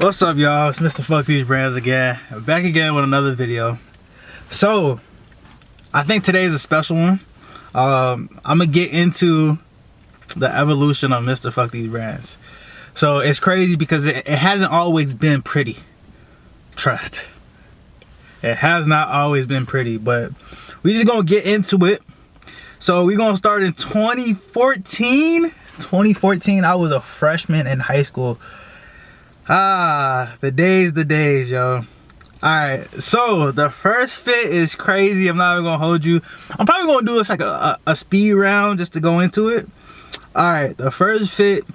What's up, y'all? It's Mr. Fuck These Brands again. Back again with another video. So, I think today's a special one. I'm gonna get into the evolution of Mr. Fuck These Brands. So, it's crazy because it hasn't always been pretty. Trust. It has not always been pretty, but we just gonna get into it. So, we're gonna start in 2014. 2014, I was a freshman in high school. The days, yo. Alright, so the first fit is crazy. I'm not even gonna hold you. I'm probably gonna do this like a speed round just to go into it. Alright, the first fit,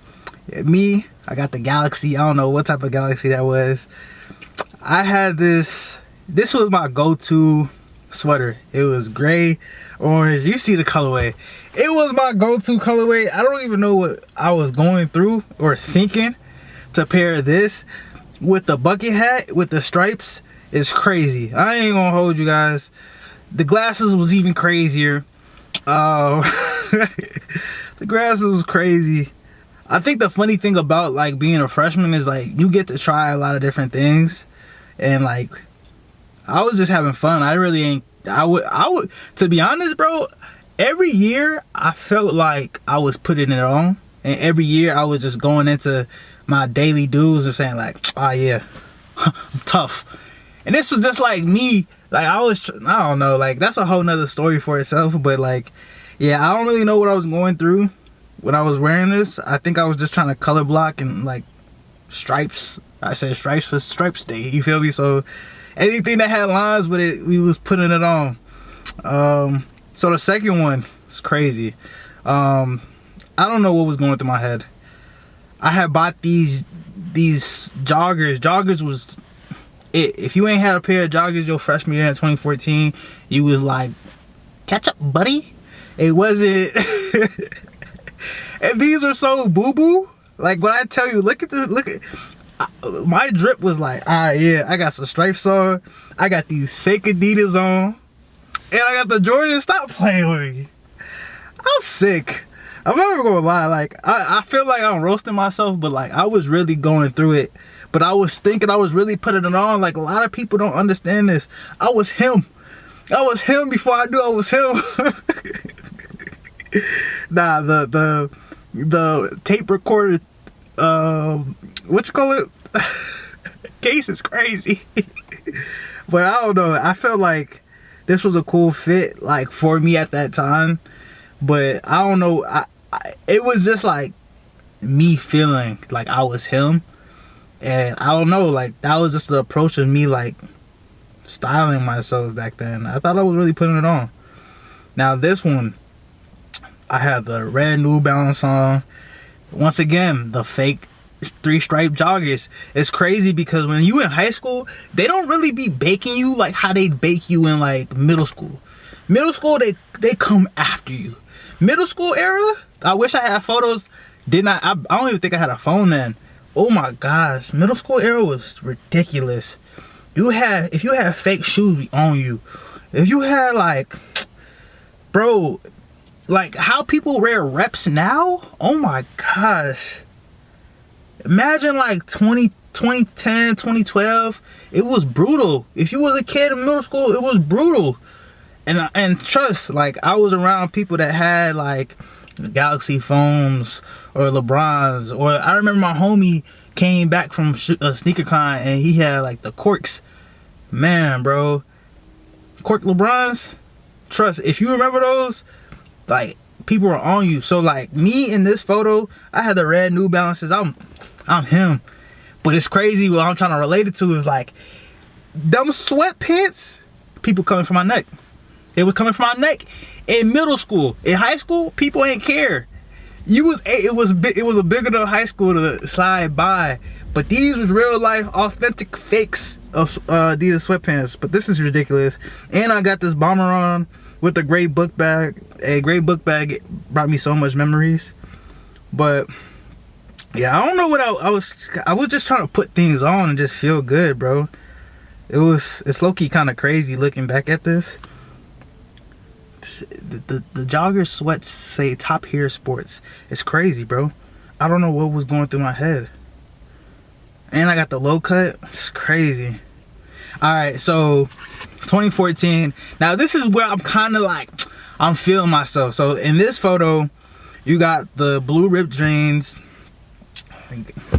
me, I got the Galaxy. I don't know what type of Galaxy that was. I had this was my go-to sweater. It was gray, orange. You see the colorway. It was my go-to colorway. I don't even know what I was going through or thinking to pair this with the bucket hat with the stripes. Is crazy. I ain't gonna hold you guys. The glasses was even crazier. The glasses was crazy. I think the funny thing about like being a freshman is like you get to try a lot of different things, and like I was just having fun. I really ain't. I would to be honest, bro. Every year I felt like I was putting it on, and every year I was just going into my daily dues and saying like, oh yeah, I'm tough. And this was just like me, like I don't know, like that's a whole nother story for itself. But like, yeah, I don't really know what I was going through when I was wearing this. I think I was just trying to color block and like stripes. I said stripes for stripes day, you feel me? So anything that had lines with it, we was putting it on. So the second one is crazy. I don't know what was going through my head. I had bought these joggers. Joggers was it. If you ain't had a pair of joggers your freshman year in 2014, you was like, catch up, buddy. It wasn't. And these were so boo-boo. Like when I tell you, look at my drip was like, yeah, I got some stripes on. I got these fake Adidas on. And I got the Jordan. Stop playing with me. I'm sick. I'm never gonna lie, like I feel like I'm roasting myself, but like I was really going through it. But I was thinking I was really putting it on. Like a lot of people don't understand this. I was him. I was him before I knew I was him. Nah, the tape recorder, what you call it? Case is crazy. But I don't know. I felt like this was a cool fit, like for me at that time. But I don't know. It was just like me feeling like I was him, and I don't know, like that was just the approach of me like styling myself back then. I thought I was really putting it on. Now this one, I had the red New Balance on. Once again, the fake 3-stripe joggers. It's crazy because when you in high school, they don't really be baking you like how they bake you in like middle school. Middle school, they come after you. Middle school era, I wish I had photos. I don't even think I had a phone then. Oh my gosh, middle school era was ridiculous. If you had fake shoes on you, if you had like, bro, like how people wear reps now. Oh my gosh. Imagine like 2010, 2012. It was brutal. If you was a kid in middle school, it was brutal. And trust, like I was around people that had like Galaxy phones or LeBrons, or I remember my homie came back from SneakerCon and he had like the Corks. Man, bro, Cork LeBrons. Trust, if you remember those, like people were on you. So like me in this photo, I had the red New Balances. I'm him. But it's crazy. What I'm trying to relate it to is like them sweatpants. People coming from my neck. It was coming from my neck in middle school. In high school, people ain't care. It was a big enough high school to slide by. But these was real life, authentic fakes of Adidas sweatpants. But this is ridiculous. And I got this bomber on with a gray book bag. A gray book bag brought me so much memories. But yeah, I don't know what I was just trying to put things on and just feel good, bro. It's low-key kind of crazy looking back at this. The jogger sweats say Top Gear Sports. It's crazy, bro. I don't know what was going through my head. And I got the low cut. It's crazy. Alright, so 2014. Now this is where I'm kind of like, I'm feeling myself. So in this photo, you got the blue ripped jeans,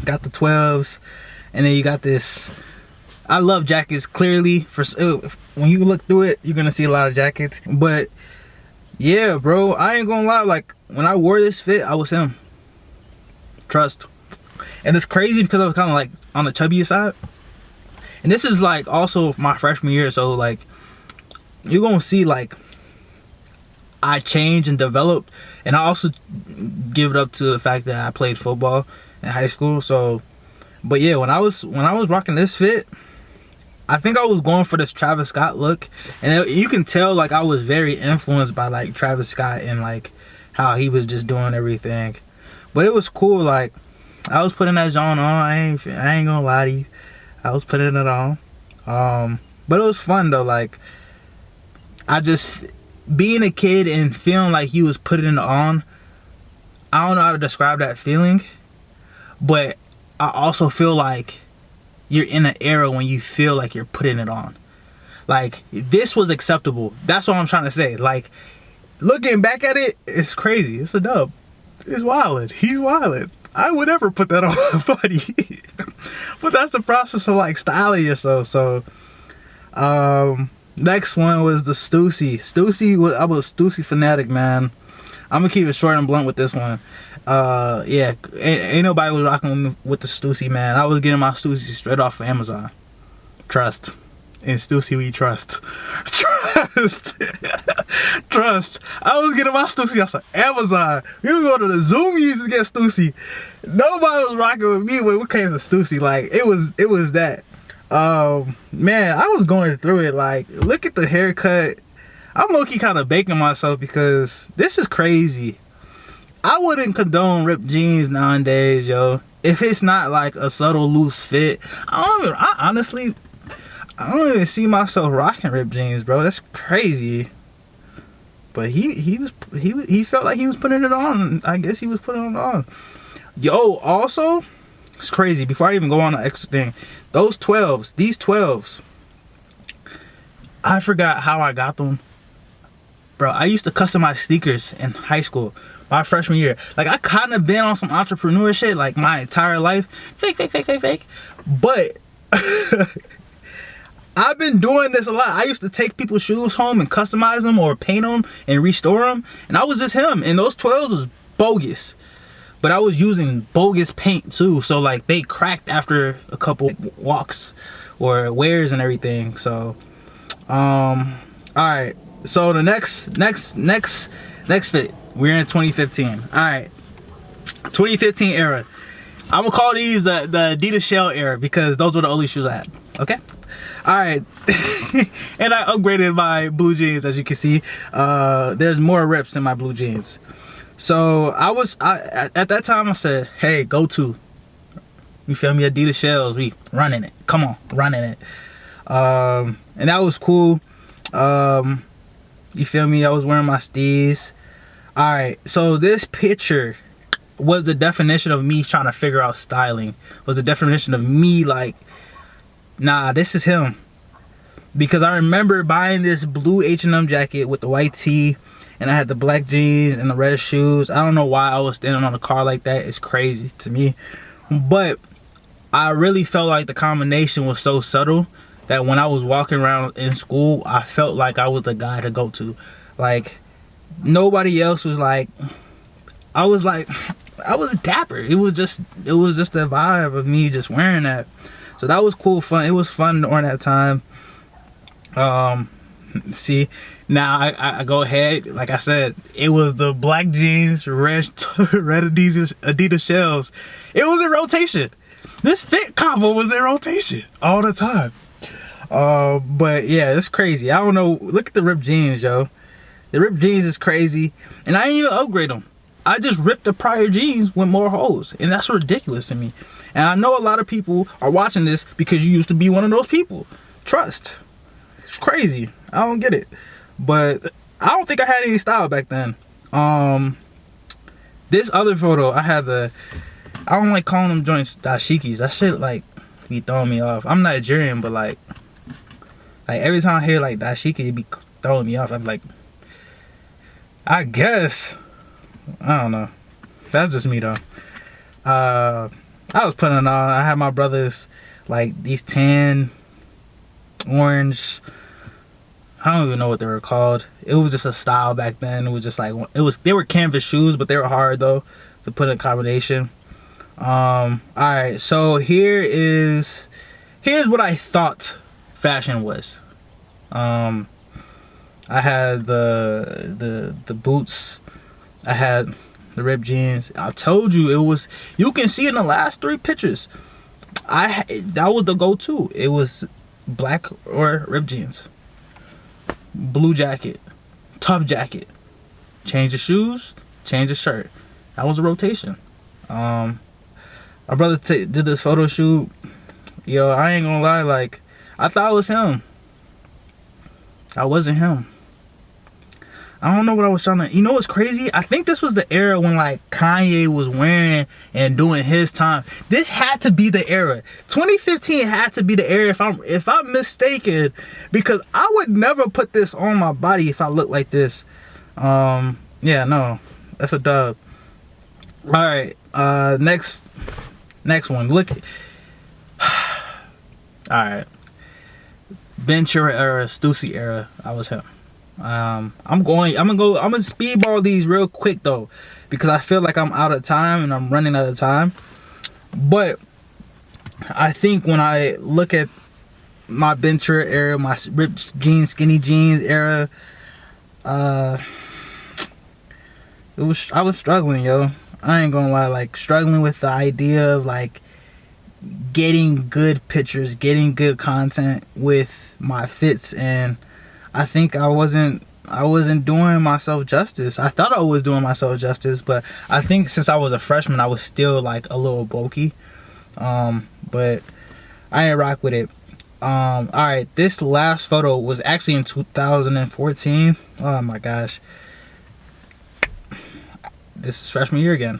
got the 12s, and then you got this. I love jackets, clearly. For when you look through it, you're gonna see a lot of jackets. But yeah, bro, I ain't gonna lie, like when I wore this fit, I was him. Trust. And it's crazy because I was kind of like on the chubbier side. And this is like also my freshman year, so like you're gonna see like I changed and developed. And I also give it up to the fact that I played football in high school. So, but yeah, when I was rocking this fit, I think I was going for this Travis Scott look, and you can tell like I was very influenced by like Travis Scott and like how he was just doing everything. But it was cool. Like I was putting that John on. I ain't gonna lie to you. I was putting it on. But it was fun though. Like I just being a kid and feeling like you was putting it on. I don't know how to describe that feeling, but I also feel like you're in an era when you feel like you're putting it on. Like this was acceptable. That's what I'm trying to say. Like looking back at it, it's crazy. It's a dub. It's wildin'. He's wildin'. I would never put that on my buddy. But that's the process of like styling yourself. So next one was the Stussy. I'm a Stussy fanatic, man. I'm gonna keep it short and blunt with this one. Yeah, ain't nobody was rocking with the Stussy, man. I was getting my Stussy straight off of Amazon. Trust. In Stussy we trust. Trust. Trust. I was getting my Stussy off of Amazon. We was going to the Zoomies to get Stussy. Nobody was rocking with me with what came to Stussy. Like it was that. Man, I was going through it. Like, look at the haircut. I'm low-key kind of baking myself because this is crazy. I wouldn't condone ripped jeans nowadays, yo. If it's not like a subtle loose fit, I honestly don't even see myself rocking ripped jeans, bro. That's crazy. But he felt like he was putting it on. I guess he was putting it on. Yo, also, it's crazy. Before I even go on the extra thing, these 12s, I forgot how I got them. Bro, I used to customize sneakers in high school, my freshman year. Like, I kind of been on some entrepreneur shit, like, my entire life. Fake. But I've been doing this a lot. I used to take people's shoes home and customize them or paint them and restore them. And I was just him. And those 12s was bogus. But I was using bogus paint, too. So, like, they cracked after a couple walks or wears and everything. So, alright. So the next fit, we're in 2015. All right, 2015 era. I'm gonna call these the Adidas Shell era because those were the only shoes I had. Okay. All right. And I upgraded my blue jeans, as you can see. There's more rips in my blue jeans. So at that time I said, hey, go to. You feel me? Adidas Shells. We running it. Come on, running it. And that was cool. You feel me? I was wearing my steez. Alright, so this picture was the definition of me trying to figure out styling. Was the definition of me like, nah, this is him. Because I remember buying this blue H&M jacket with the white tee, and I had the black jeans and the red shoes. I don't know why I was standing on a car like that. It's crazy to me. But I really felt like the combination was so subtle that when I was walking around in school, I felt like I was the guy to go to. Like, nobody else was like, I was dapper. It was just the vibe of me just wearing that. So that was cool, fun. It was fun during that time. See, now I go ahead, like I said, it was the black jeans, red Adidas Shells. It was in rotation. This fit combo was in rotation all the time. But yeah, it's crazy. I don't know. Look at the ripped jeans, yo. The ripped jeans is crazy. And I didn't even upgrade them. I just ripped the prior jeans with more holes. And that's ridiculous to me. And I know a lot of people are watching this because you used to be one of those people. Trust. It's crazy. I don't get it. But I don't think I had any style back then. This other photo, I don't like calling them joints dashikis. That shit, like, be throwing me off. I'm Nigerian, but like every time I hear like dashiki, it be throwing me off. I'm like, I guess, I don't know. That's just me though. I was putting on. I had my brothers like these tan, orange. I don't even know what they were called. It was just a style back then. It was just like they were canvas shoes, but they were hard though to put in combination. All right, so here's what I thought fashion was. I had the boots. I had the ripped jeans. I told you it was. You can see in the last 3 pictures. That was the go-to. It was black or ripped jeans, blue jacket, tough jacket, change the shoes, change the shirt. That was a rotation. My brother did this photo shoot. Yo, I ain't gonna lie, like I thought it was him. I wasn't him. I don't know what I was trying to. You know what's crazy? I think this was the era when like Kanye was wearing and doing his time. This had to be the era. 2015 had to be the era if I'm mistaken, because I would never put this on my body if I looked like this. Yeah, no, that's a dub. All right, next one. Look. All right, Ventura era, Stussy era. I was him. I'm gonna speedball these real quick though, because I feel like I'm out of time and I'm running out of time. But I think when I look at my Ventura era, my ripped jeans, skinny jeans era, I was struggling, yo. I ain't gonna lie, like struggling with the idea of like getting good pictures, getting good content with my fits, and I think I wasn't doing myself justice. I thought I was doing myself justice, but I think since I was a freshman, I was still like a little bulky. But I ain't rock with it. All right, this last photo was actually in 2014. Oh my gosh, this is freshman year again.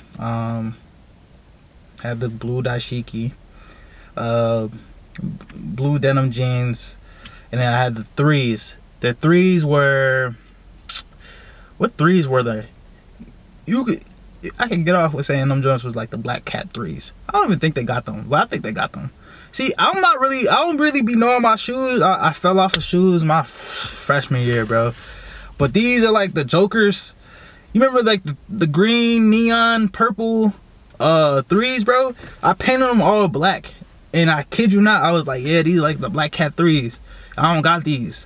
Had the blue dashiki, blue denim jeans, and then I had the threes. The threes were, what threes were they? I can get off with saying them joints was like the Black Cat threes. I don't even think they got them, but I think they got them. See, I don't really be knowing my shoes. I fell off of shoes my freshman year, bro. But these are like the Jokers. You remember like the green, neon, purple threes, bro? I painted them all black. And I kid you not, I was like, yeah, these are like the Black Cat threes. I don't got these.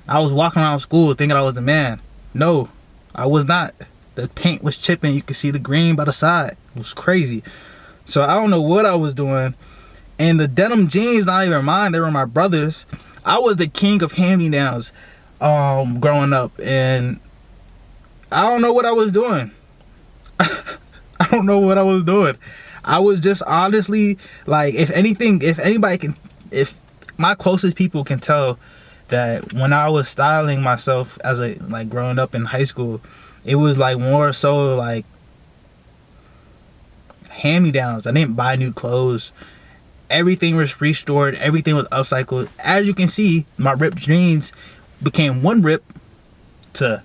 I was walking around school thinking I was the man. No, I was not. The paint was chipping. You could see the green by the side. It was crazy. So I don't know what I was doing. And the denim jeans, not even mine, they were my brother's. I was the king of hand-me-downs growing up. And I don't know what I was doing. I don't know what I was doing. I was just honestly, like, if my closest people can tell that when I was styling myself as growing up in high school, it was like more so like hand-me-downs. I didn't buy new clothes. Everything was restored. Everything was upcycled. As you can see, my ripped jeans became one rip to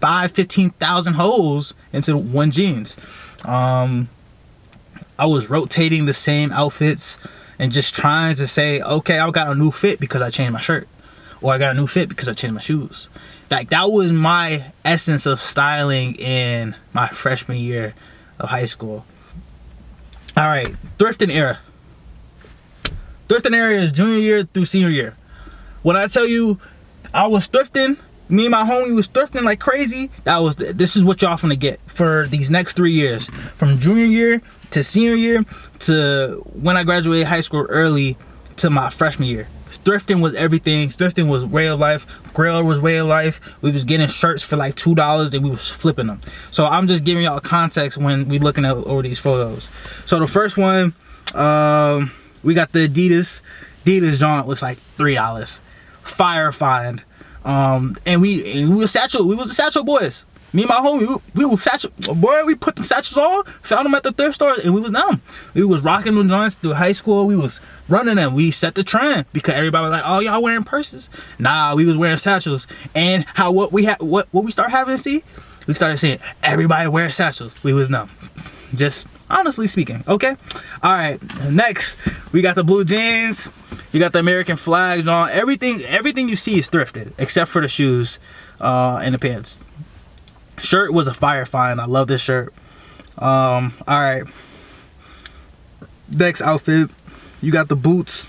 15,000 holes into one jeans. I was rotating the same outfits and just trying to say, okay, I got a new fit because I changed my shirt. Or I got a new fit because I changed my shoes. Like, that was my essence of styling in my freshman year of high school. All right, thrifting era. Thrifting era is junior year through senior year. When I tell you I was thrifting, me and my homie was thrifting like crazy, this is what y'all finna get for these next 3 years. From junior year to senior year to when I graduated high school early to my freshman year. Thrifting was everything. Thrifting was way of life. Grail was way of life. We was getting shirts for like $2 and we was flipping them. So I'm just giving y'all context when we looking at over these photos. So the first one, we got the Adidas joint was like $3. Fire find. And we was the Satchel boys. Me and my homie, we was satchel, boy, we put them satchels on, found them at the thrift store, and we was down. We was rocking them joints through high school. We was running them. We set the trend because everybody was like, oh, y'all wearing purses? Nah, we was wearing satchels. And what we start having to see? We started seeing everybody wear satchels. We was numb. Just honestly speaking, okay? All right, next, we got the blue jeans. You got the American flags on. Everything you see is thrifted, except for the shoes and the pants. Shirt was a fire find. I love this shirt. All right. Next outfit, you got the boots.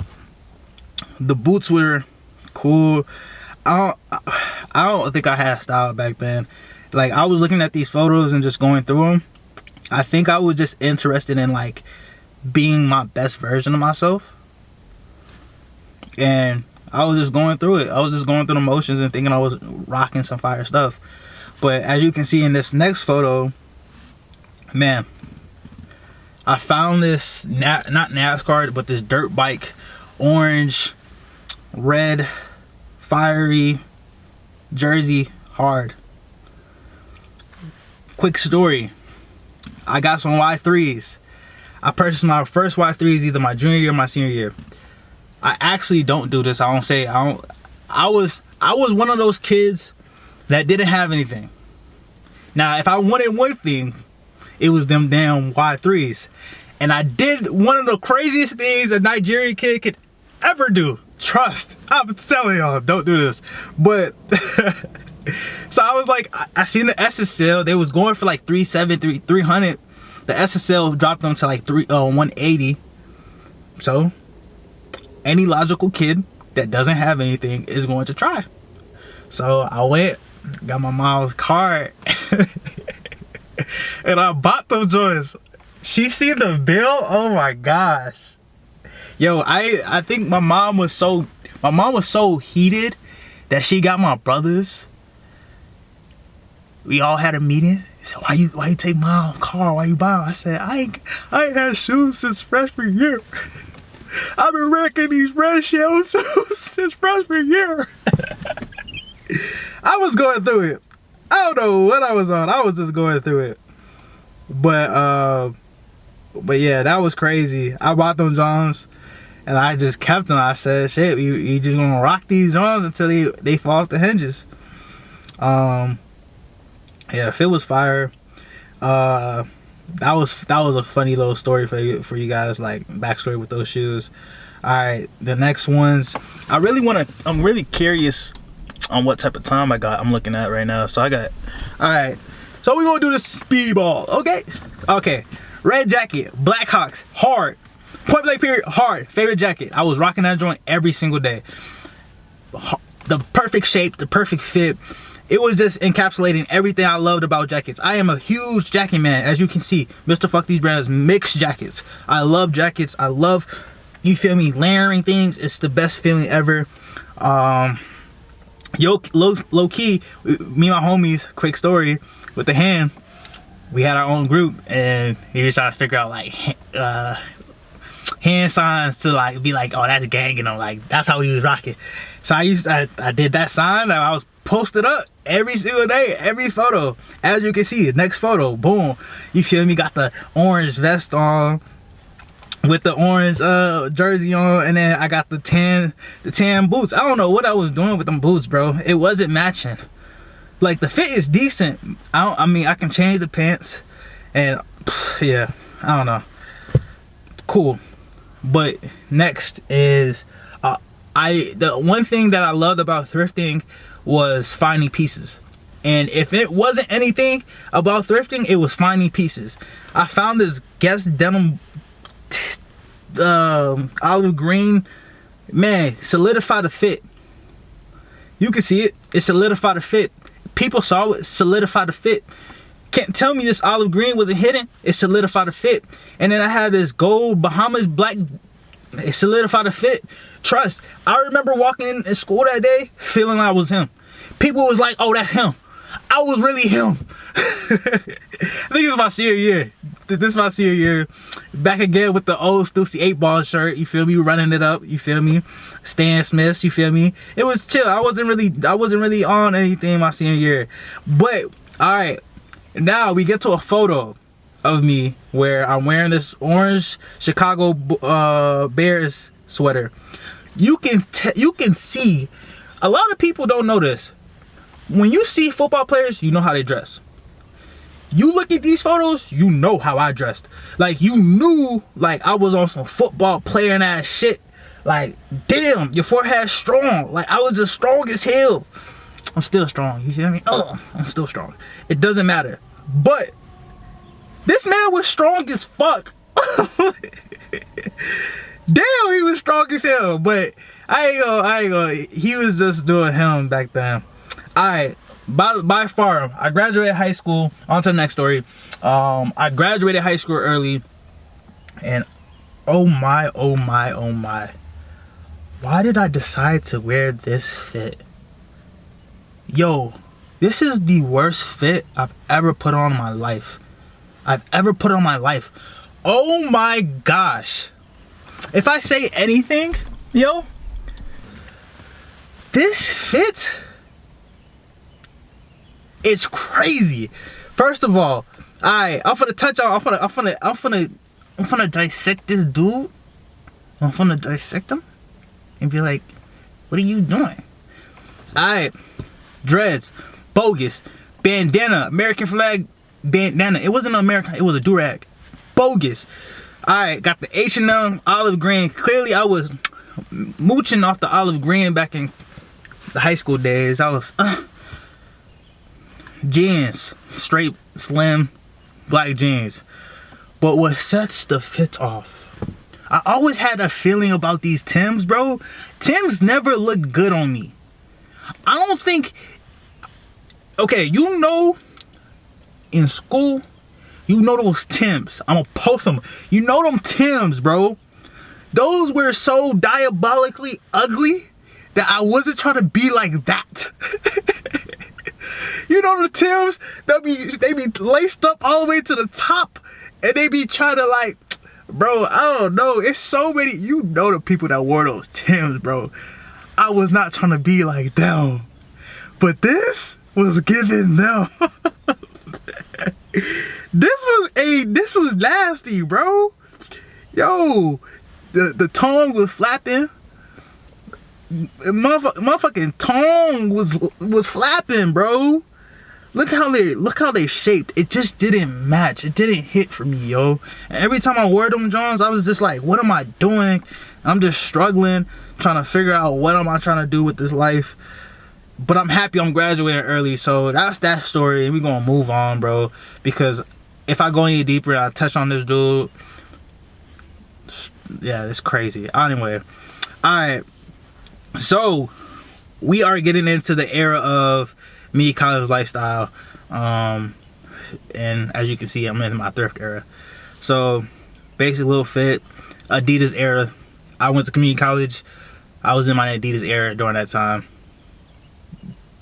The boots were cool. I don't think I had style back then. Like, I was looking at these photos and just going through them. I think I was just interested in like being my best version of myself. And I was just going through it. I was just going through the motions and thinking I was rocking some fire stuff. But as you can see in this next photo, man, I found this, not NASCAR, but this dirt bike, orange, red, fiery jersey, hard. Quick story, I got some Y3s. I purchased my first Y3s either my junior year or my senior year. I actually don't do this. I was one of those kids that didn't have anything. Now, if I wanted one thing, it was them damn Y3s. And I did one of the craziest things a Nigerian kid could ever do. Trust. I'm telling y'all, don't do this. But, so I was like, I seen the SSL. They was going for like 300. The SSL dropped them to like 180. So, any logical kid that doesn't have anything is going to try. So I went, got my mom's card, and I bought them joints. She seen the bill. Oh my gosh. Yo, I think my mom was so heated that she got my brothers. We all had a meeting. She said, why you take my car? Why you buy? I said, I ain't had shoes since freshman year. I've been wrecking these red shell shoes since freshman year. I was going through it. I don't know what I was on. I was just going through it. But yeah, that was crazy. I bought them Johns and I just kept them. I said, shit, you just gonna rock these Johns until they fall off the hinges. Yeah, if it was fire. That was a funny little story for you guys, like backstory with those shoes. All right, the next ones. I'm really curious on what type of time I'm looking at right now. So all right. So we're gonna do the speedball, okay? Red jacket, Blackhawks, hard. Point blank period, hard. Favorite jacket. I was rocking that joint every single day. The perfect shape, the perfect fit. It was just encapsulating everything I loved about jackets. I am a huge jacket man. As you can see, Mr. Fuck These Brands mixed jackets. I love jackets. I love, you feel me, layering things. It's the best feeling ever. Low key, me and my homies, quick story, with the hand, we had our own group and we was trying to figure out like hand signs to like be like, oh, that's gang, and I'm like, that's how we was rocking. So I did that sign. I was posted up every single day, every photo. As you can see, next photo, boom, you feel me, got the orange vest on with the orange jersey on, and then I got the tan boots. I don't know what I was doing with them boots, bro. It wasn't matching. Like, the fit is decent. I mean, I can change the pants, and yeah, I don't know. Cool. But next is the one thing that I loved about thrifting was finding pieces. And if it wasn't anything about thrifting, it was finding pieces. I found this Guess denim olive green, man, solidified the fit. You can see it. It solidified the fit. People saw it, solidified the fit. Can't tell me this olive green wasn't hidden. It solidified the fit. And then I had this gold Bahamas black. It solidified the fit. Trust. I remember walking in school that day feeling I was him. People was like, oh, that's him. I was really him. I think it's my senior year. This is my senior year. Back again with the old Stussy 8-ball shirt. You feel me? Running it up. You feel me? Stan Smiths. You feel me? It was chill. I wasn't really on anything my senior year. But All right, now we get to a photo of me where I'm wearing this orange Chicago Bears sweater. You can see, a lot of people don't know this. When you see football players, you know how they dress. You look at these photos, you know how I dressed. Like, you knew, like, I was on some football player ass shit. Like, damn, your forehead's strong. Like, I was just strong as hell. I'm still strong, you see what I mean? I'm still strong. It doesn't matter. But this man was strong as fuck. Damn, he was strong as hell. But I ain't gonna. He was just doing him back then. Alright, by far, I graduated high school. On to the next story. I graduated high school early. And oh my. Why did I decide to wear this fit? Yo, this is the worst fit I've ever put on in my life. Oh my gosh. If I say anything, yo, this fit, it's crazy. First of all, I'm finna touch on, I'm finna dissect this dude. I'm finna dissect him and be like, what are you doing? Alright, dreads, bogus, bandana, American flag bandana. It wasn't American, it was a do-rag. Bogus. Alright, got the H&M olive green. Clearly I was mooching off the olive green back in the high school days. I was jeans, straight slim black jeans. But what sets the fit off, I always had a feeling about these Timbs, bro. Timbs never looked good on me. I don't think, okay, you know, in school, you know those Timbs. I'm gonna post them. You know them Timbs, bro. Those were so diabolically ugly that I wasn't trying to be like that. You know the Timbs, they be laced up all the way to the top, and they be trying to, like, bro, I don't know. It's so many, you know, the people that wore those Timbs, bro. I was not trying to be like them, but this was giving them. This was nasty, bro. Yo, the tongue was flapping. Motherfucking tongue was flapping, bro. Look how they shaped. It just didn't match. It didn't hit for me, yo. And every time I wore them Johns, I was just like, what am I doing? I'm just struggling, trying to figure out what am I trying to do with this life. But I'm happy I'm graduating early, so that's that story, and we're gonna move on, bro. Because if I go any deeper, I touch on this dude. Yeah, it's crazy. Anyway, alright. So we are getting into the era of me college lifestyle. And as you can see, I'm in my thrift era. So basic little fit, Adidas era. I went to community college. I was in my Adidas era during that time.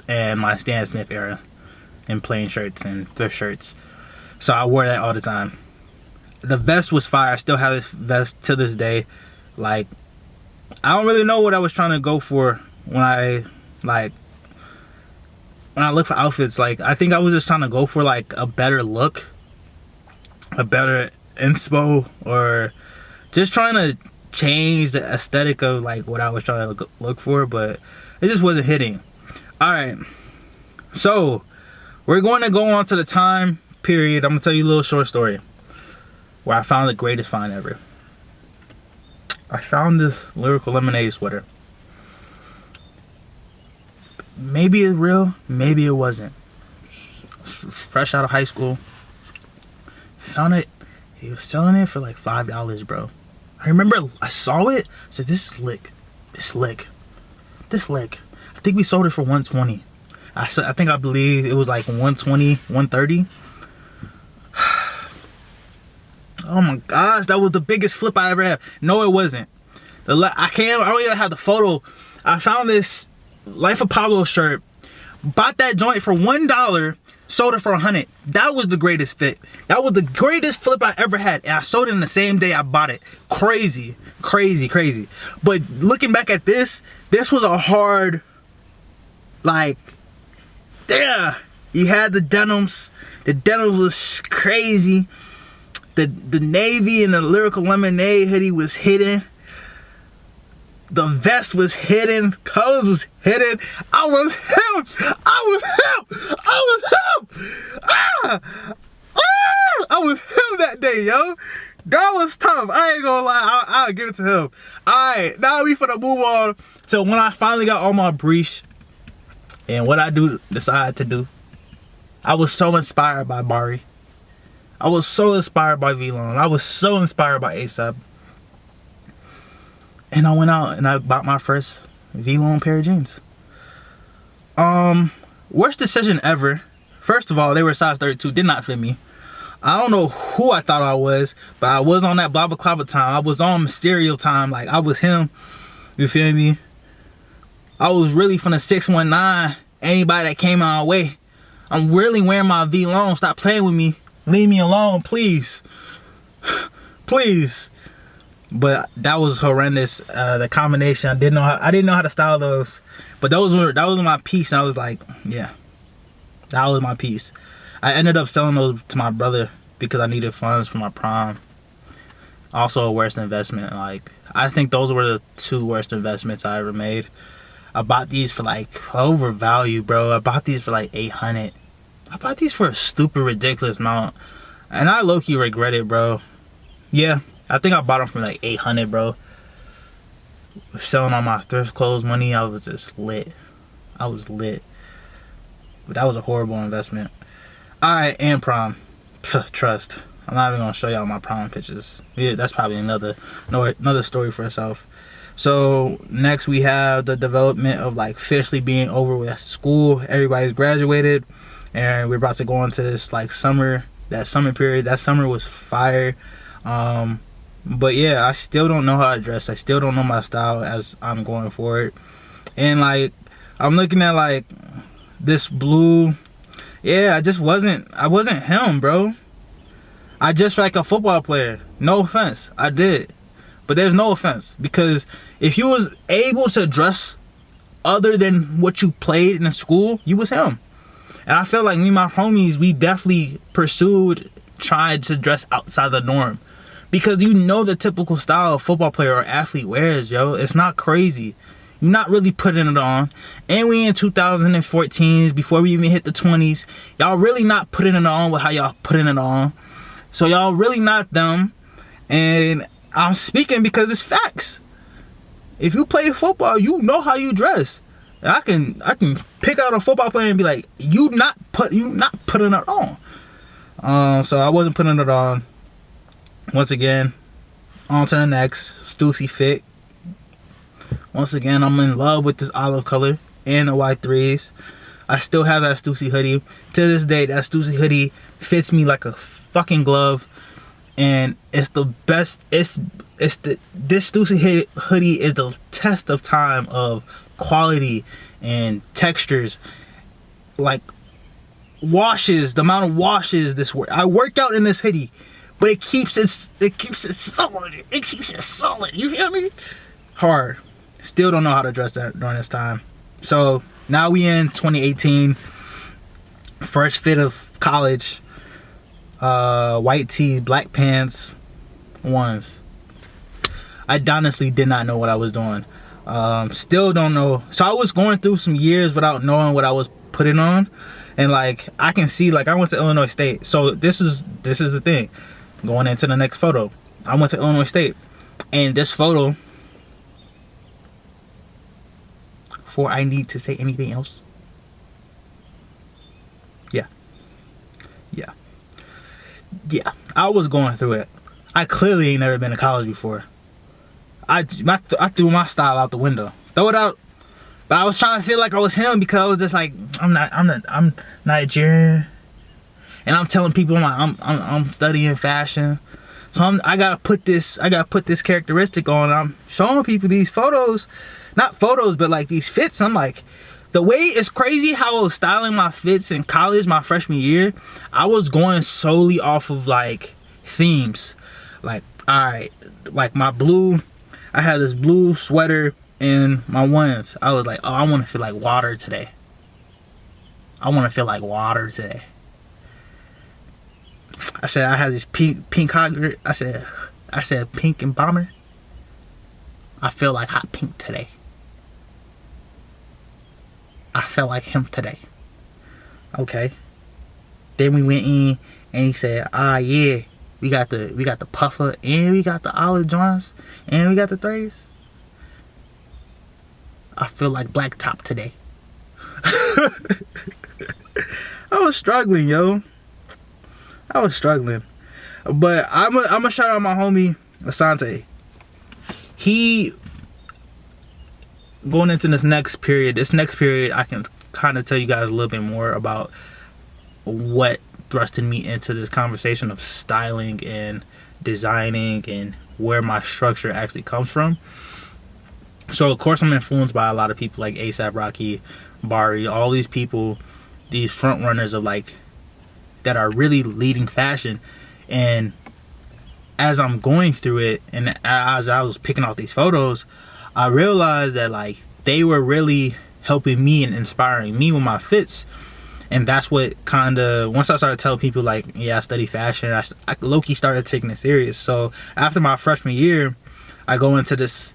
And my Stan Smith era, in plain shirts and thrift shirts. So I wore that all the time. The vest was fire. I still have this vest to this day. Like, I don't really know what I was trying to go for when I look for outfits. Like, I think I was just trying to go for like a better look, a better inspo, or just trying to change the aesthetic of like what I was trying to look for, but it just wasn't hitting. Alright, so we're going to go on to the time period. I'm going to tell you a little short story where I found the greatest find ever. I found this Lyrical Lemonade sweater. Maybe it's real, maybe it wasn't. Fresh out of high school. Found it. He was selling it for like $5, bro. I remember I saw it. I said, this is lick. This lick. I think we sold it for $120. I believe it was like $120, $130. Oh my gosh, that was the biggest flip I ever had. No, it wasn't. I don't even have the photo. I found this Life of Pablo shirt. Bought that joint for $1. Sold it for $100. That was the greatest fit. That was the greatest flip I ever had. And I sold it in the same day I bought it. Crazy. But looking back at this was a hard, like, yeah, You had the denims. The denims was crazy. The navy and the Lyrical Lemonade hoodie was hidden. The vest was hidden. Colors was hidden. I was him. I was him that day, yo. That was tough. I ain't gonna lie. I'll give it to him. Alright, now we finna move on to when I finally got all my briefs and what I decide to do. I was so inspired by Bari. I was so inspired by V-Long. I was so inspired by ASAP. And I went out and I bought my first V-Long pair of jeans. Worst decision ever. First of all, they were size 32, did not fit me. I don't know who I thought I was, but I was on that Balaclava time. I was on Mysterio time, like I was him. You feel me? I was really from the 619. Anybody that came our way. I'm really wearing my V-Long. Stop playing with me. Leave me alone, please. Please. But that was horrendous. The combination, I didn't know how to style those. But that was my piece, and I was like, yeah, that was my piece. I ended up selling those to my brother because I needed funds for my prom. Also a worst investment. Like, I think those were the 2 worst investments I ever made. I bought these for like overvalue, bro. I bought these for like $800. I bought these for a stupid, ridiculous amount, and I low-key regret it, bro. Yeah, I think I bought them for like $800, bro. Selling all my thrift clothes money, I was just lit. I was lit. But that was a horrible investment. Alright, and prom. Trust. I'm not even gonna show y'all my prom pictures. Yeah, that's probably another story for itself. So next we have the development of like officially being over with school. Everybody's graduated, and we're about to go into this like summer. That summer period. That summer was fire. But yeah, I still don't know how to dress. I still don't know my style as I'm going forward. And like, I'm looking at like this blue. Yeah, I wasn't him, bro. I just like a football player. No offense, I did. But there's no offense, because if you was able to dress other than what you played in school, you was him. And I feel like me and my homies, we definitely tried to dress outside the norm. Because you know the typical style of football player or athlete wears, yo. It's not crazy. You're not really putting it on. And we in 2014s, before we even hit the 20s. Y'all really not putting it on with how y'all putting it on. So y'all really not them. And I'm speaking because it's facts. If you play football, you know how you dress. And I can pick out a football player and be like, you not putting it on. So I wasn't putting it on. Once again, on to the next. Stussy fit. Once again, I'm in love with this olive color and the Y3s. I still have that Stussy hoodie. To this day, that Stussy hoodie fits me like a fucking glove. And it's the best. This Stussy hoodie is the test of time of quality and textures. Like washes, the amount of washes this work. I work out in this hoodie, but it keeps it solid. It keeps it solid. You feel me? Hard. Still don't know how to dress that during this time. So now we in 2018. First fit of college. White tee, black pants, ones. I honestly did not know what I was doing. Still don't know. So I was going through some years without knowing what I was putting on. And like, I can see, like, I went to Illinois State. So this is the thing. Going into the next photo. I went to Illinois State. And this photo, before I need to say anything else. Yeah, I was going through it. I clearly ain't never been to college before. I threw my style out the window. Throw it out. But I was trying to feel like I was him, because I was just like, I'm Nigerian, and I'm telling people I'm studying fashion. So I gotta put this characteristic on. I'm showing people these photos, not photos, but like these fits. I'm like, the way it's crazy how I was styling my fits in college my freshman year. I was going solely off of like themes. Like, alright, like my blue, I had this blue sweater and my ones. I was like, oh, I want to feel like water today. I want to feel like water today. I said I had this pink hot. I said pink and bomber. I feel like hot pink today. I felt like him today. Okay. Then we went in and he said, yeah, we got the puffer and we got the olive joints and we got the threes. I feel like blacktop today. I was struggling, yo. I was struggling. But I'm a shout out my homie Asante. He, going into this next period, I can kind of tell you guys a little bit more about what thrusted me into this conversation of styling and designing and where my structure actually comes from. So of course I'm influenced by a lot of people like A$AP Rocky, Bari, all these people, these front runners of like that are really leading fashion. And as I'm going through it and as I was picking out these photos, I realized that like they were really helping me and inspiring me with my fits. And that's what kind of, once I started telling people like, yeah, I study fashion, I low-key started taking it serious. So after my freshman year, I go into this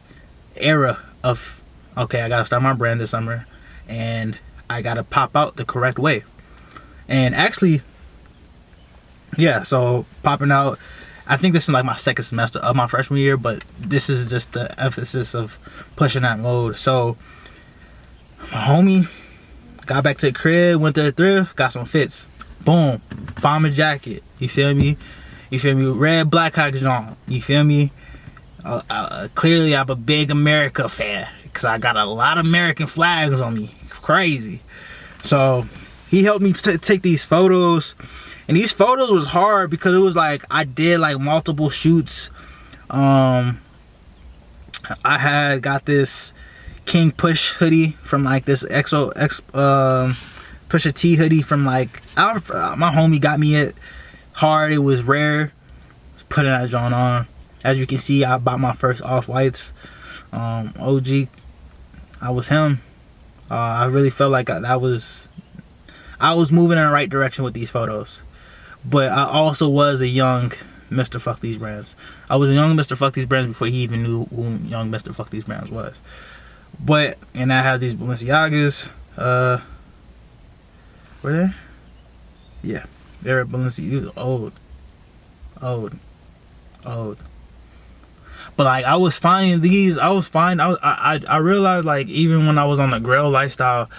era of, okay, I gotta start my brand this summer and I gotta pop out the correct way. And actually, yeah, so popping out, I think this is like my second semester of my freshman year, but this is just the emphasis of pushing that mode. So my homie got back to the crib, went to the thrift, got some fits. Boom, bomber jacket. You feel me? You feel me? Red black hot on. You feel me? Clearly, I'm a big America fan because I got a lot of American flags on me. Crazy. So he helped me take these photos, and these photos was hard because it was like I did like multiple shoots. I had got this King Push hoodie from like this Pusha T hoodie from like my homie got me it hard. It was rare. Putting that joint on. As you can see, I bought my first off-whites. OG, I was him. I really felt like I was moving in the right direction with these photos. But I also was a young Mr. Fuck These Brands. I was a young Mr. Fuck These Brands before he even knew who young Mr. Fuck These Brands was. But, and I have these Balenciagas. Were they? Yeah, they're Balenciagas. Old. But like I was finding these, I realized like even when I was on the grill lifestyle,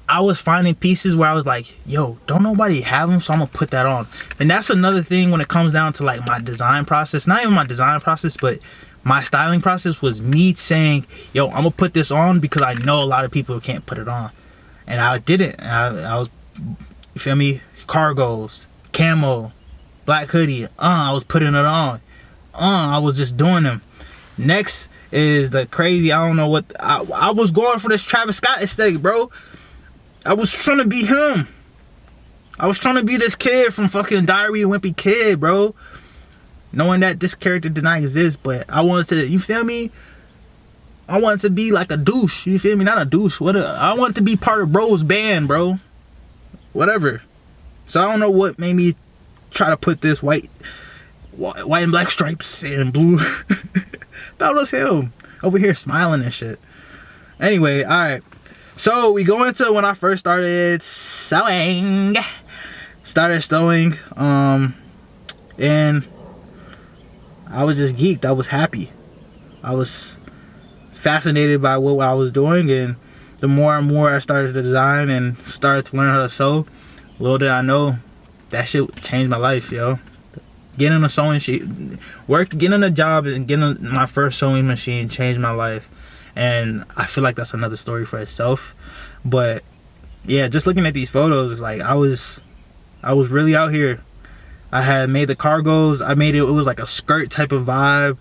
I was finding pieces where I was like, yo, don't nobody have them, so I'm gonna put that on. And that's another thing when it comes down to like my design process. Not even my design process, but my styling process was me saying, yo, I'm gonna put this on because I know a lot of people can't put it on. And I didn't. I was, you feel me? Cargos, camo, black hoodie. I was putting it on. I was just doing them. Next is the crazy, I don't know what, I was going for this Travis Scott aesthetic, bro. I was trying to be him. I was trying to be this kid from fucking Diary of a Wimpy Kid, bro. Knowing that this character did not exist, but I wanted to, you feel me? I wanted to be like a douche, you feel me? Not a douche, I wanted to be part of bro's band, bro. Whatever. So I don't know what made me try to put this white and black stripes and blue. That was him over here smiling and shit. Anyway, all right. So we go into when I first started sewing. And I was just geeked. I was happy. I was fascinated by what I was doing, and the more and more I started to design and started to learn how to sew, little did I know that shit changed my life, yo. Getting a sewing machine, getting a job and getting my first sewing machine changed my life. And I feel like that's another story for itself. But yeah, just looking at these photos, it's like I was really out here. I had made the cargos. I made it was like a skirt type of vibe.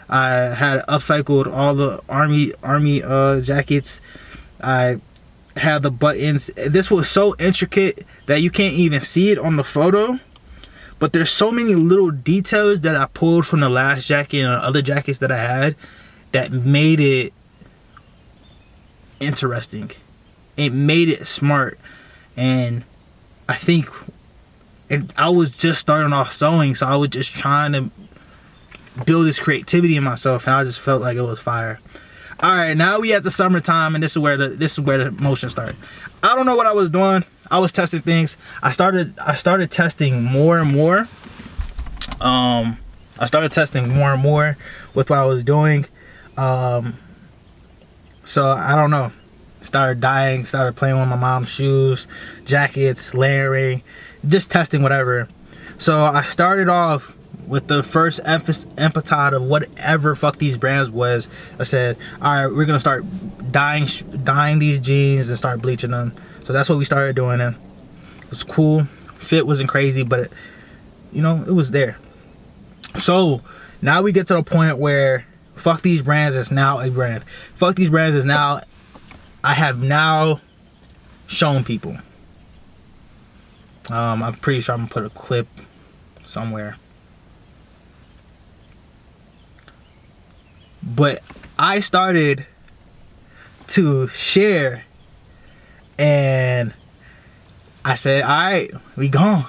I had upcycled all the army jackets. I had the buttons. This was so intricate that you can't even see it on the photo. But there's so many little details that I pulled from the last jacket and other jackets that I had that made it interesting. It made it smart. And I think I was just starting off sewing, so I was just trying to build this creativity in myself, and I just felt like it was fire. All right, now we at the summertime, and this is where the motion started. I don't know what I was doing. I was testing things. I started testing more and more. I started testing more and more with what I was doing. So I don't know. Started dyeing, started playing with my mom's shoes, jackets, layering, just testing whatever. So I started off with the first empathy of whatever fuck these brands was. I said, all right, we're gonna start dyeing these jeans and start bleaching them. So that's what we started doing. And it was cool. Fit wasn't crazy, but it, you know, it was there. So now we get to the point where fuck these brands is now a brand. Fuck these brands is now, I have now shown people. I'm pretty sure I'm gonna put a clip somewhere. But I started to share, and I said, all right, we gone.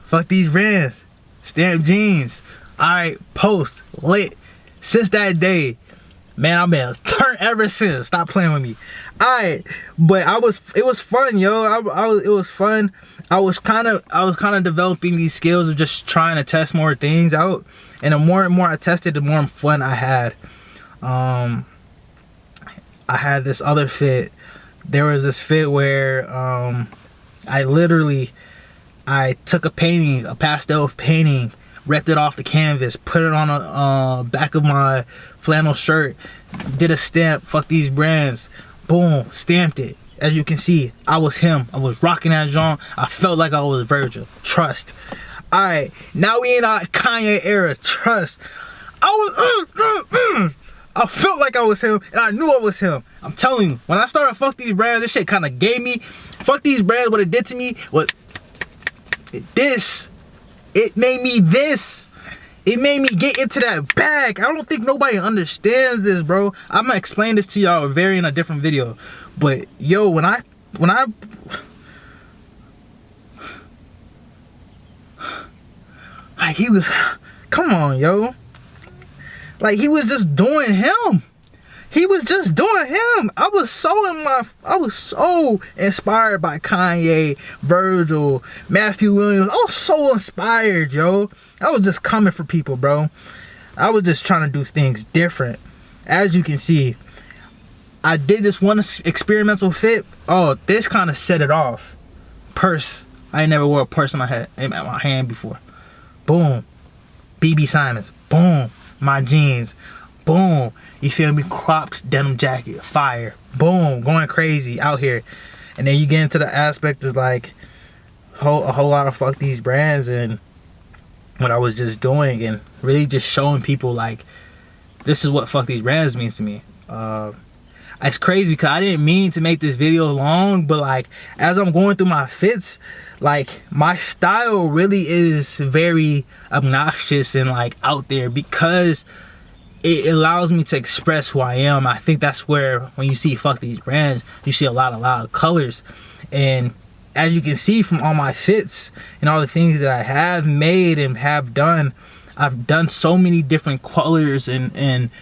Fuck these brands. Stamp jeans. All right, post, lit. Since that day, man, I've been turned ever since. Stop playing with me. All right, but it was fun, yo. It was fun. I was kind of developing these skills of just trying to test more things out, and the more and more I tested, the more fun I had. I had this other fit. There was this fit where I took a painting, a pastel painting, ripped it off the canvas, put it on a back of my flannel shirt, did a stamp, fuck these brands, boom, stamped it. As you can see, I was him. I was rocking that genre. I felt like I was Virgil. Trust. Alright, now we in our Kanye era. Trust. I felt like I was him, and I knew I was him. I'm telling you, when I started fuck these brands, this shit kind of gave me, fuck these brands, what it did to me was this. It made me this. It made me get into that bag. I don't think nobody understands this, bro. I'm gonna explain this to y'all very in a different video. But yo, when I like, he was, come on, yo. Like, he was just doing him. He was just doing him. I was so inspired by Kanye, Virgil, Matthew Williams. I was so inspired, yo. I was just coming for people, bro. I was just trying to do things different. As you can see, I did this one experimental fit. Oh, this kind of set it off. Purse. I ain't never wore a purse in my hand before. Boom. BB Simons. Boom. My jeans. Boom. You feel me? Cropped denim jacket. Fire. Boom. Going crazy out here. And then you get into the aspect of like a whole lot of fuck these brands and what I was just doing, and really just showing people like, this is what fuck these brands means to me. It's crazy because I didn't mean to make this video long, but like as I'm going through my fits, like my style really is very obnoxious and like out there because it allows me to express who I am. I think that's where when you see fuck these brands, you see a lot of colors. And as you can see from all my fits and all the things that I have made and have done, I've done so many different colors and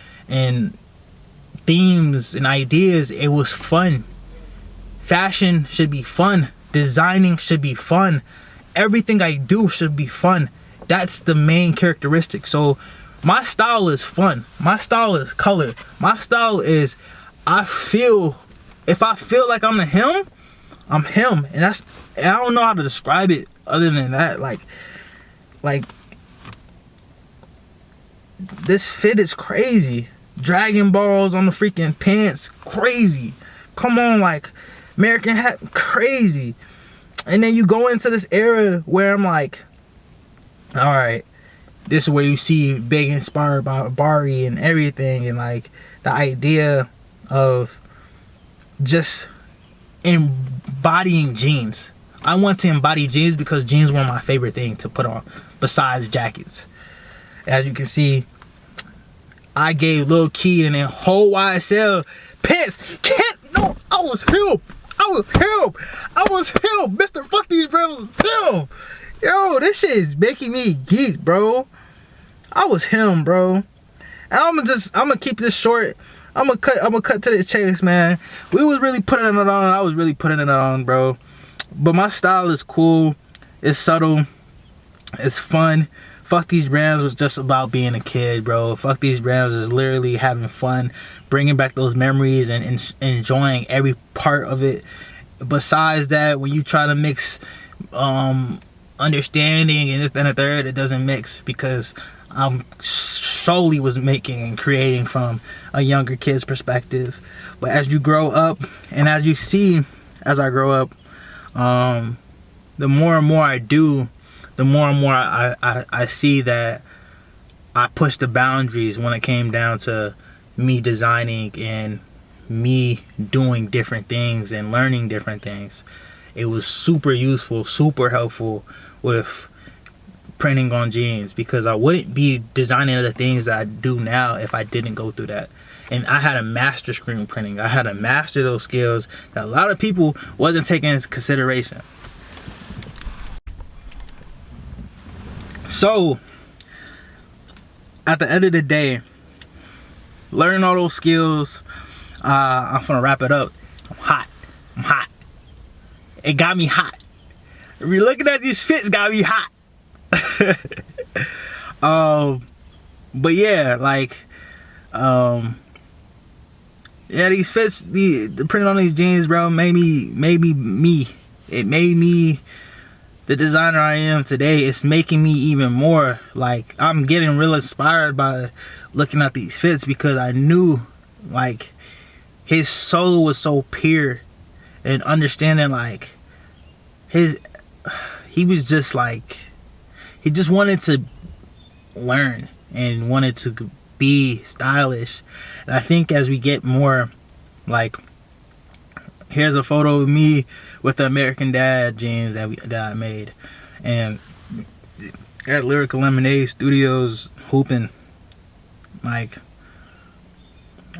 themes and ideas. It was fun. Fashion should be fun. Designing should be fun. Everything I do should be fun. That's the main characteristic. So my style is fun. My style is color. My style is, if I feel like I'm him, I'm him. And I don't know how to describe it other than that. Like this fit is crazy. Dragon Balls on the freaking pants, crazy. Come on, like American hat, crazy. And then you go into this era where I'm like, all right, this is where you see big inspired by Bari and everything, and like the idea of just embodying jeans. I want to embody jeans because jeans were my favorite thing to put on besides jackets. As you can see, I gave Lil Key and then whole YSL pants. I was him. Mr. Fuck These Brands was him. Yo, this shit is making me geek, bro. I was him, bro. And I'm gonna keep this short. I'm gonna cut to the chase, man. We was really putting it on. I was really putting it on, bro. But my style is cool. It's subtle. It's fun. Fuck These Brands was just about being a kid, bro. Fuck These Brands was literally having fun, bringing back those memories and enjoying every part of it. Besides that, when you try to mix understanding and this and the third, it doesn't mix, because I'm solely was making and creating from a younger kid's perspective. But as you grow up, and as you see as I grow up, the more and more I do, the more and more I see that I pushed the boundaries when it came down to me designing and me doing different things and learning different things. It was super useful, super helpful with printing on jeans, because I wouldn't be designing the things that I do now if I didn't go through that. And I had to master screen printing. I had to master those skills that a lot of people wasn't taking into consideration. So at the end of the day, learning all those skills, I'm gonna wrap it up. I'm hot. It got me hot. You're looking at these fits, got me hot. But yeah, like, yeah, these fits, the printing on these jeans, bro, made me. It made me the designer I am today. It's making me even more, like, I'm getting real inspired by looking at these fits, because I knew, like, his soul was so pure, and understanding, like, he was just like, he just wanted to learn and wanted to be stylish. And I think as we get more, like, here's a photo of me with the American Dad jeans that I made, and at Lyrical Lemonade Studios hooping. Like,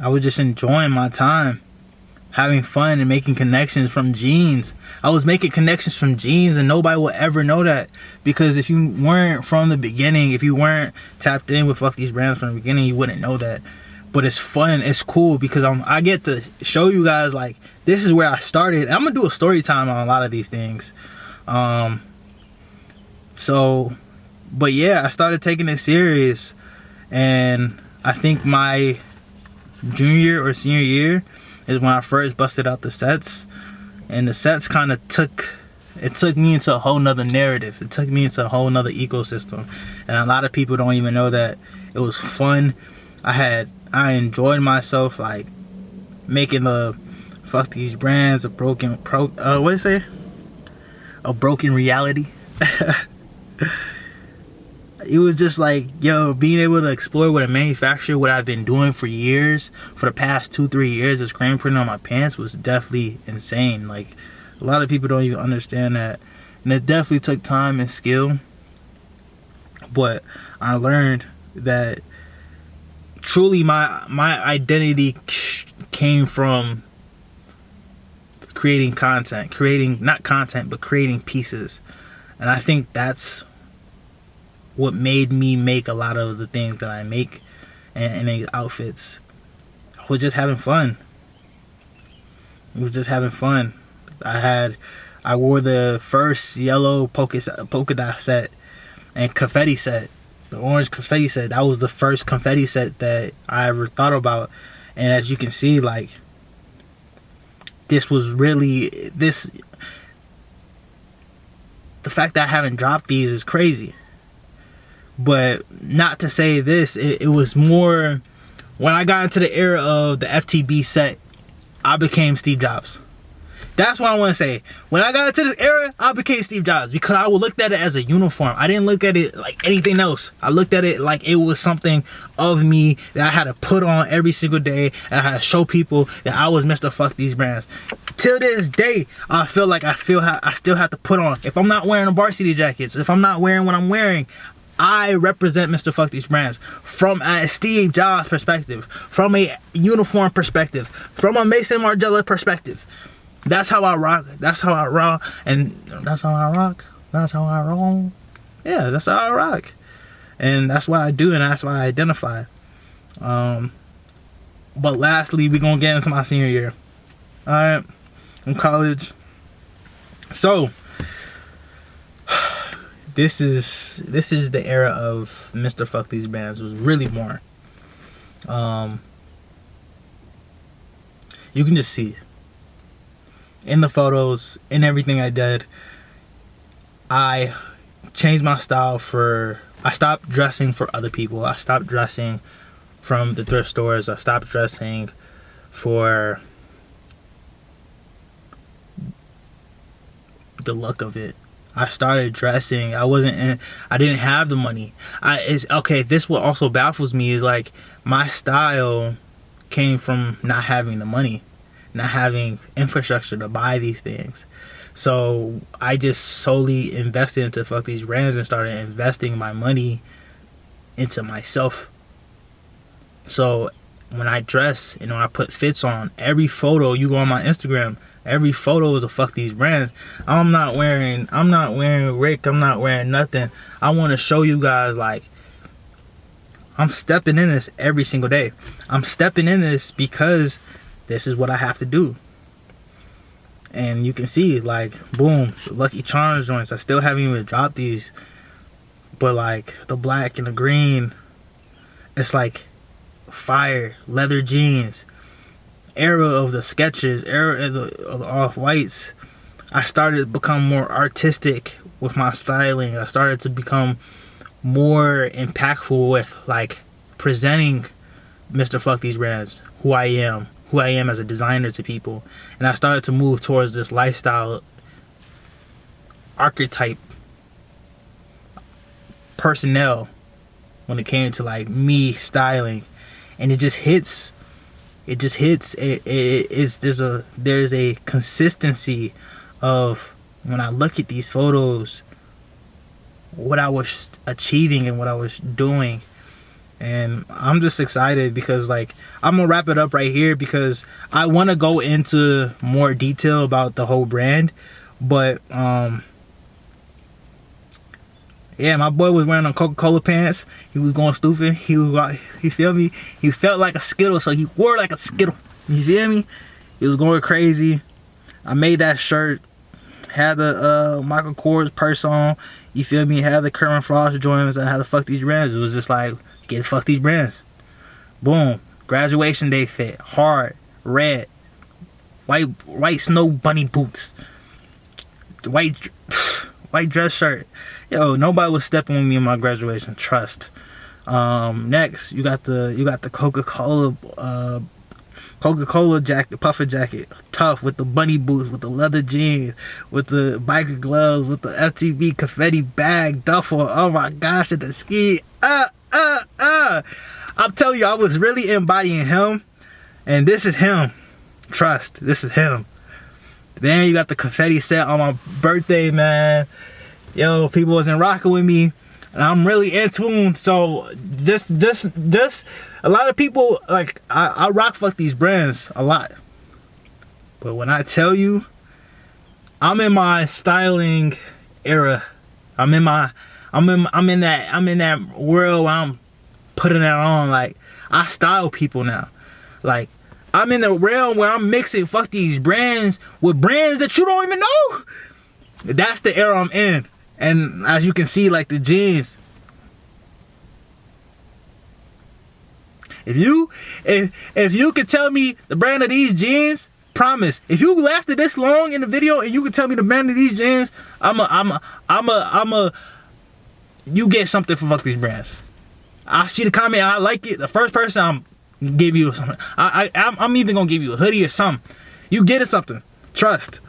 I was just enjoying my time, having fun and making connections from jeans. I was making connections from jeans, and nobody will ever know that, because if you weren't from the beginning, if you weren't tapped in with Fuck These Brands from the beginning, you wouldn't know that. But it's fun, it's cool, because I get to show you guys, like, this is where I started. I'm gonna do a story time on a lot of these things. So, but yeah, I started taking it serious, and I think my junior or senior year is when I first busted out the sets. And the sets kind of took me into a whole nother narrative. It took me into a whole nother ecosystem. And a lot of people don't even know that it was fun. I enjoyed myself, like, making the Fuck These Brands a broken reality. It was just like, yo, being able to explore what a manufacturer, what I've been doing for years, for the past 2-3 years of screen printing on my pants, was definitely insane. Like, a lot of people don't even understand that. And it definitely took time and skill. But I learned that truly my identity came from creating content. Not content, but creating pieces. And I think that's what made me make a lot of the things that I make and the outfits. I was just having fun. It was just having fun. I wore the first yellow polka dot set and confetti set. The orange confetti set. That was the first confetti set that I ever thought about. And as you can see, like, this was really, the fact that I haven't dropped these is crazy. But not to say this, it was more, when I got into the era of the FTB set, I became Steve Jobs. That's what I want to say. When I got into this era, I became Steve Jobs, because I looked at it as a uniform. I didn't look at it like anything else. I looked at it like it was something of me that I had to put on every single day, and I had to show people that I was Mr. Fuck These Brands. Till this day, I feel like I still have to put on. If I'm not wearing a varsity jackets, if I'm not wearing what I'm wearing, I represent Mr. Fuck These Brands from a Steve Jobs perspective, from a uniform perspective, from a Mason Margiela perspective. That's how I rock. That's how I rock. And that's how I rock. That's how I roll. Yeah, that's how I rock. And that's what I do, and that's why I identify. But lastly, we're going to get into my senior year. Alright, in college. So, this is the era of Mr. Fuck These Brands. It was really born. You can just see it. In the photos, in everything I did, I changed my style I stopped dressing for other people. I stopped dressing from the thrift stores. I stopped dressing for the look of it. I started dressing. I didn't have the money. This what also baffles me is like my style came from not having the money, not having infrastructure to buy these things. So I just solely invested into Fuck These Brands and started investing my money into myself. So when I dress and when I put fits on, every photo, you go on my Instagram, every photo is a Fuck These Brands. I'm not wearing Rick, I'm not wearing nothing. I want to show you guys like I'm stepping in this every single day. I'm stepping in this because this is what I have to do. And you can see, like, boom, the Lucky Charms joints. I still haven't even dropped these. But, like, the black and the green, it's like fire. Leather jeans. Era of the Skechers. Era of the Off-Whites. I started to become more artistic with my styling. I started to become more impactful with, like, presenting Mr. Fuck These Brands. Who I am as a designer to people. And I started to move towards this lifestyle archetype personnel when it came to like me styling. And it just hits. There's a consistency of when I look at these photos, what I was achieving and what I was doing. And I'm just excited because, like, I'm gonna wrap it up right here because I want to go into more detail about the whole brand. But yeah, my boy was wearing Coca-Cola pants. He was going stupid. You feel me? He felt like a Skittle, so he wore like a Skittle. You feel me? He was going crazy. I made that shirt. Had the Michael Kors purse on. You feel me? Had the Kermit Frost joints and had to Fuck These Brands. It was just like, get Fuck These Brands. Boom. Graduation day fit. Hard. Red. White snow bunny boots. White dress shirt. Yo, nobody was stepping with me in my graduation. Trust. Next, you got the Coca-Cola jacket, puffer jacket, tough, with the bunny boots, with the leather jeans, with the biker gloves, with the FTV confetti bag, duffel. Oh my gosh, and the ski. I'm telling you, I was really embodying him, and this is him. Trust, this is him. Then you got the confetti set on my birthday, man. Yo, people wasn't rocking with me, and I'm really in tune. So just a lot of people, like, I rock Fuck These Brands a lot, but when I tell you I'm in my styling era, I'm in that world where I'm putting that on. Like, I style people now. Like, I'm in the realm where I'm mixing Fuck These Brands with brands that you don't even know. That's the era I'm in. And as you can see, like the jeans, if you could tell me the brand of these jeans, promise, if you lasted this long in the video and you could tell me the brand of these jeans, you get something from Fuck These Brands. I see the comment, I like it. The first person I'm give you something. I'm even gonna give you a hoodie or something. You getting something. Trust.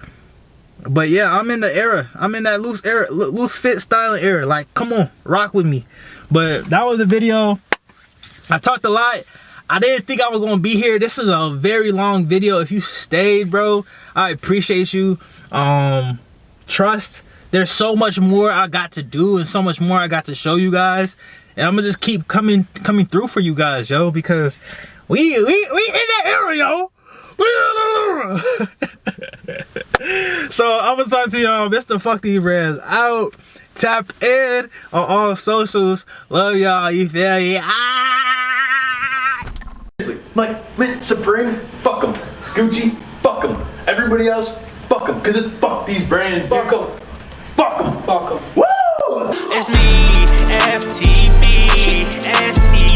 But yeah, I'm in the era. I'm in that loose fit styling era. Like, come on, rock with me. But that was the video. I talked a lot. I didn't think I was gonna be here. This is a very long video. If you stayed, bro, I appreciate you. Trust. There's so much more I got to do and so much more I got to show you guys. And I'm gonna just keep coming through for you guys, yo, because we in that era, yo. We in that era. So I'm gonna talk to y'all. Mr. Fuck These Brands out. Tap in on all socials. Love y'all. You feel me? Like, man, Supreme, fuck them. Gucci, fuck them. Everybody else, fuck them. Cause it's fuck these brands, fuck them. Fuck them. Fuck them. Woo! It's me, FTB, SE.